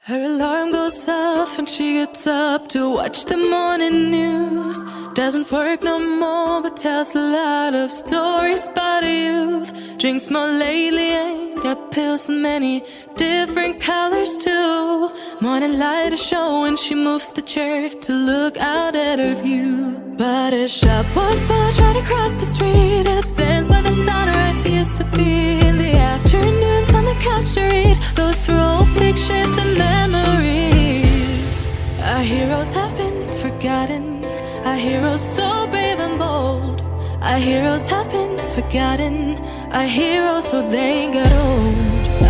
Her alarm goes off and she gets up to watch the morning news. Doesn't work no more but tells a lot of stories about her youth. Drinks more lately, ain't got pills in many different colors too. Morning light is showing, she moves the chair to look out at her view. But her shop was built right across the street, and it stands by the sunrise. Used to be in the afternoons on the couch to read, goes through old pictures and memories. Our heroes have been forgotten, our heroes so brave and bold. Our heroes have been forgotten, our heroes so they got old.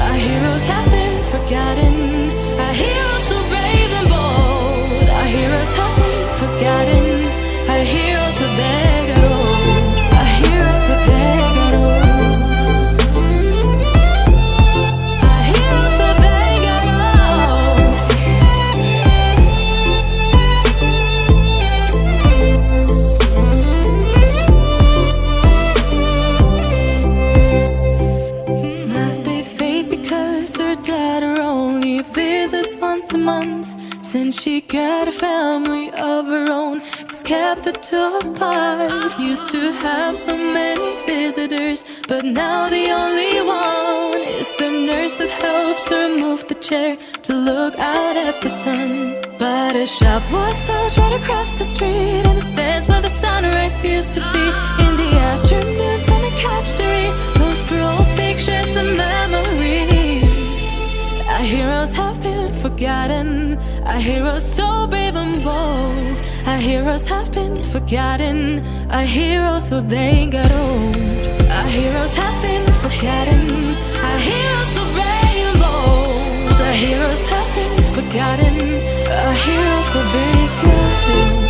Our heroes have been forgotten, our heroes so brave and bold. Our heroes have been forgotten, our heroes so they got old. Our heroes so they got old. Our heroes so they got old. Smiles they fade because her daughter only visits once a month. Since she got a family of her own, it's kept the two apart. Used to have so many visitors, but now the only one is the nurse that helps her move the chair to look out at the sun. But her shop was built right across the street, and it stands where the sunrise used to be. In the afternoons on the couch to read, goes through old pictures and memories. Our heroes have been forgotten, our heroes so brave and bold. Our heroes have been forgotten, our heroes so they got old. Our heroes have been forgotten, our heroes so brave and bold. Our heroes have been forgotten, our heroes so they got old.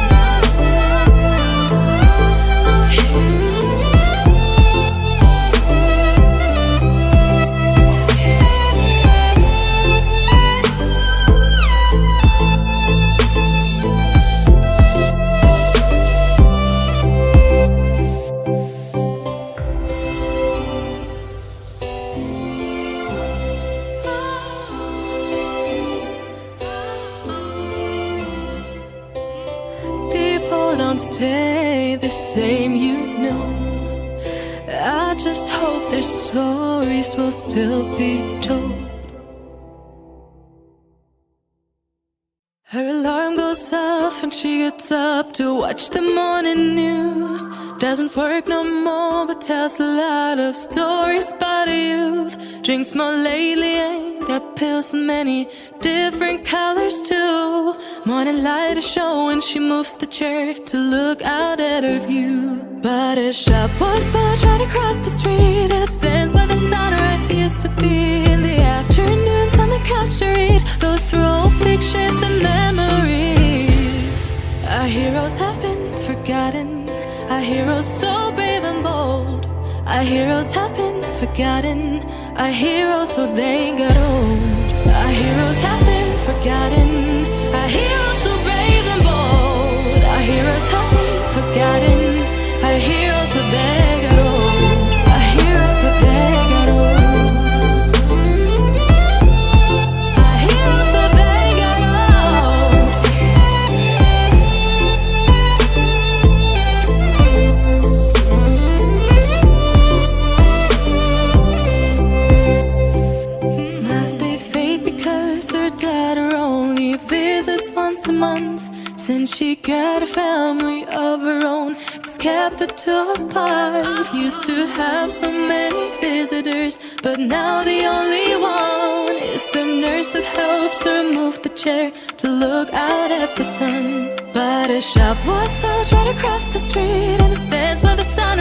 Don't stay the same, you know. I just hope their stories will still be told. Her alarm goes off and she gets up to watch the morning news. Doesn't work no more but tells a lot of stories about her youth. Drinks more lately, ain't got pills in many different colors too. Morning light is showing, she moves the chair to look out at her view. But her shop was built right across the street, and it stands where the sunrise used to be. In the afternoons on the couch to read, goes through old pictures and memories. Our heroes have been forgotten, our heroes so brave and bold. Our heroes have been forgotten, our heroes so they got old. Our heroes have been forgotten, our heroes so brave and bold. Our heroes have been forgotten, our heroes so they got old. Our heroes so they got old. Our heroes so they got old. Smiles they fade because her daughter only visits once a month. Since she got a family of her own, it's kept the two apart. Used to have so many visitors, but now the only one is the nurse that helps her move the chair to look out at the sun. But her shop was built right across the street, and it stands where the sun